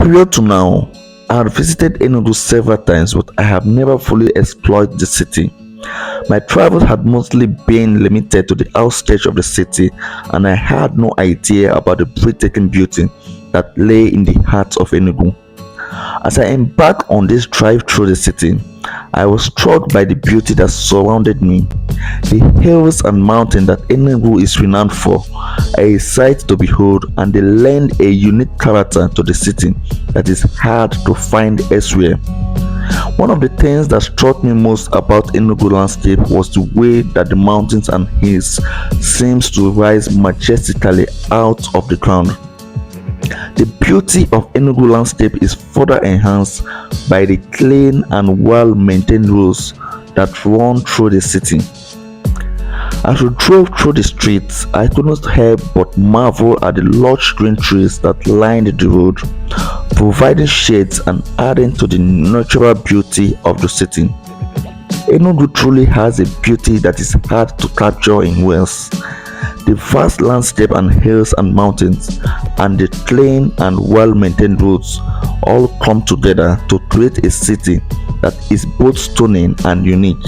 Prior to now, I had visited Enugu several times, but I have never fully explored the city. My travels had mostly been limited to the outskirts of the city, and I had no idea about the breathtaking beauty that lay in the heart of Enugu. As I embarked on this drive through the city, I was struck by the beauty that surrounded me. The hills and mountains that Enugu is renowned for are a sight to behold, and they lend a unique character to the city that is hard to find elsewhere. One of the things that struck me most about Enugu landscape was the way that the mountains and hills seems to rise majestically out of the ground. The beauty of Enugu landscape is further enhanced by the clean and well-maintained roads that run through the city. As we drove through the streets, I could not help but marvel at the lush green trees that lined the road, providing shades and adding to the natural beauty of the city. Enugu truly has a beauty that is hard to capture in words. The vast landscape and hills and mountains, and the clean and well-maintained roads all come together to create a city that is both stunning and unique.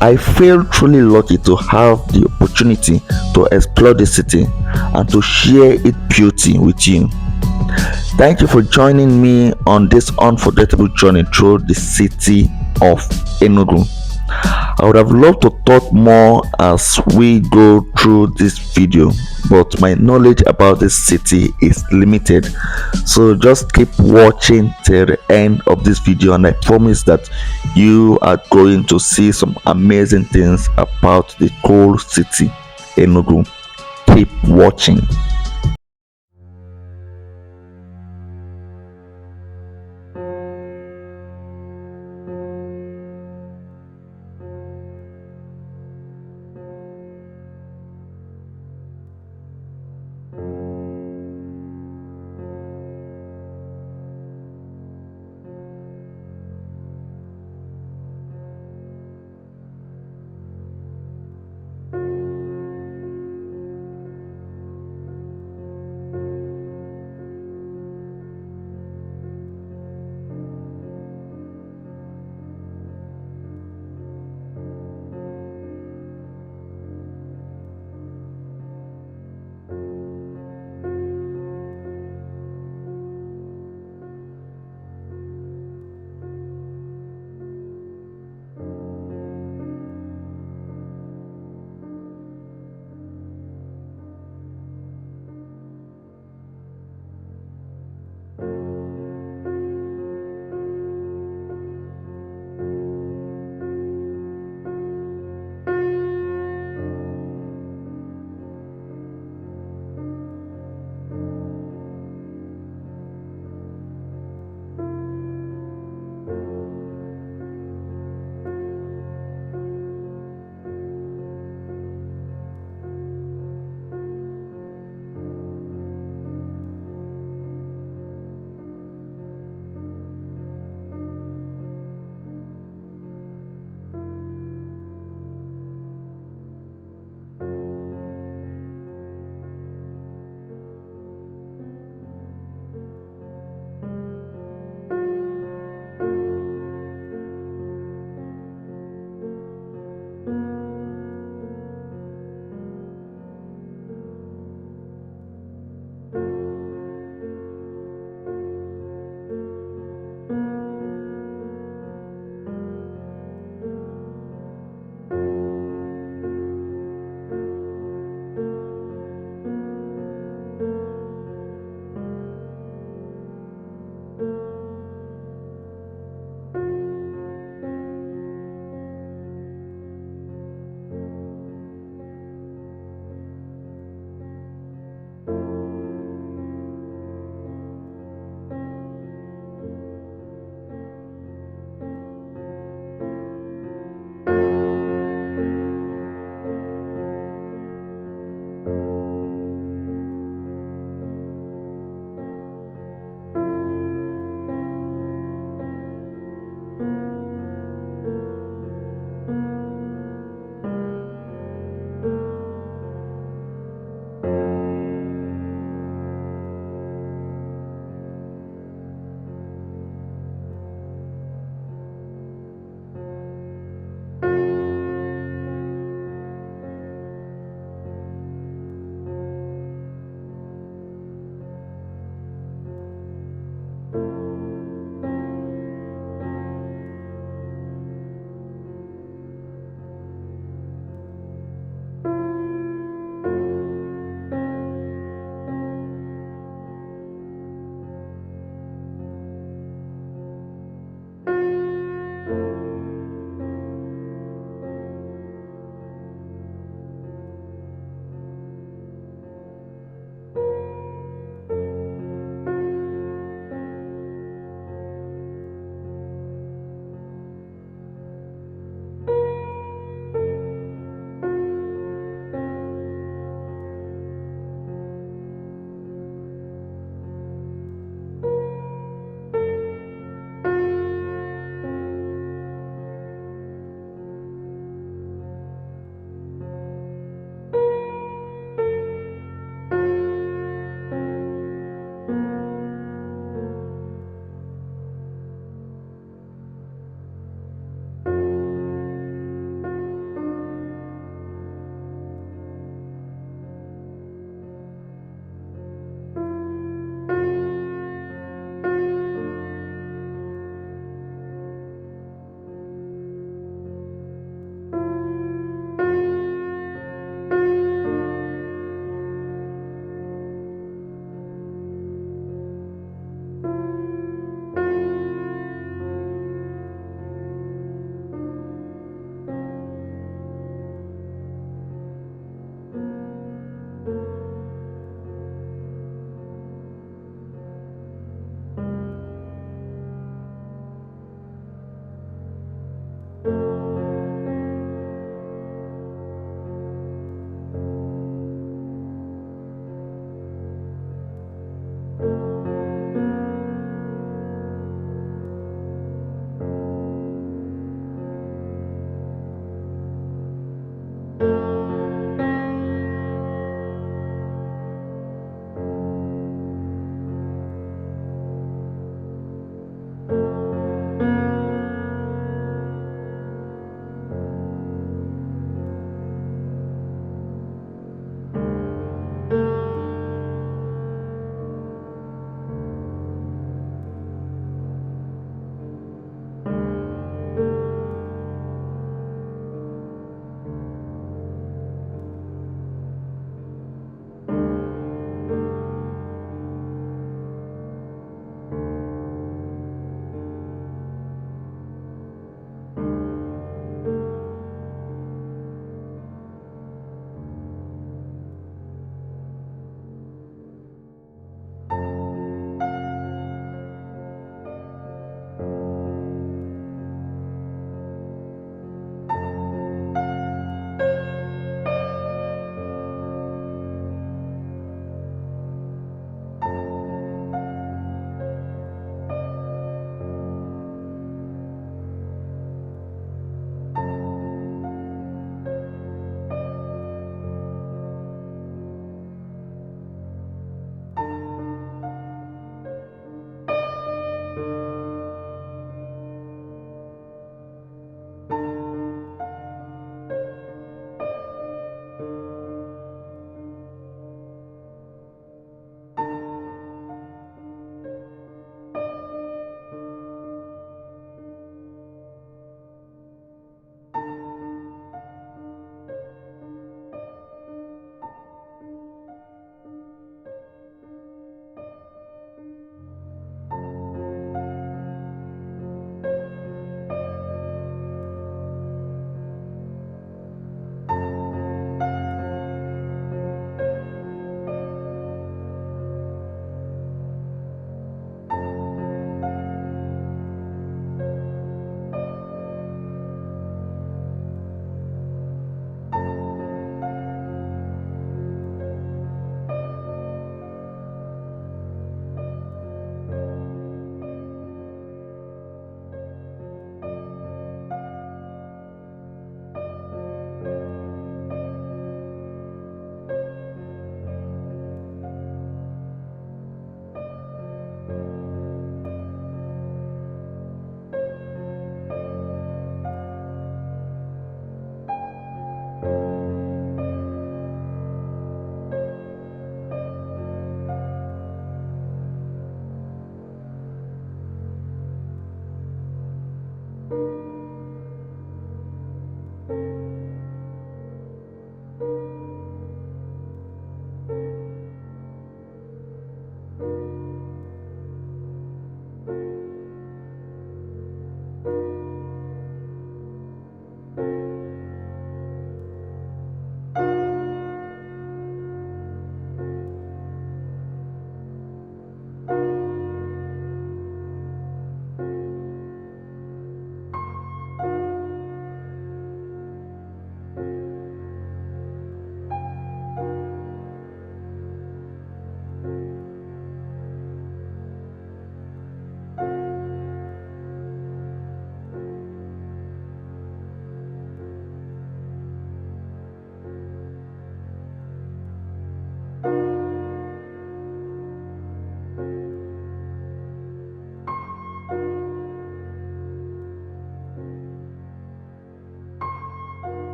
I feel truly lucky to have the opportunity to explore the city and to share its beauty with you. Thank you for joining me on this unforgettable journey through the city of Enugu. I would have loved to talk more as we go through this video, but my knowledge about this city is limited. So just keep watching till the end of this video, and I promise that you are going to see some amazing things about the cool city, Enugu. Keep watching.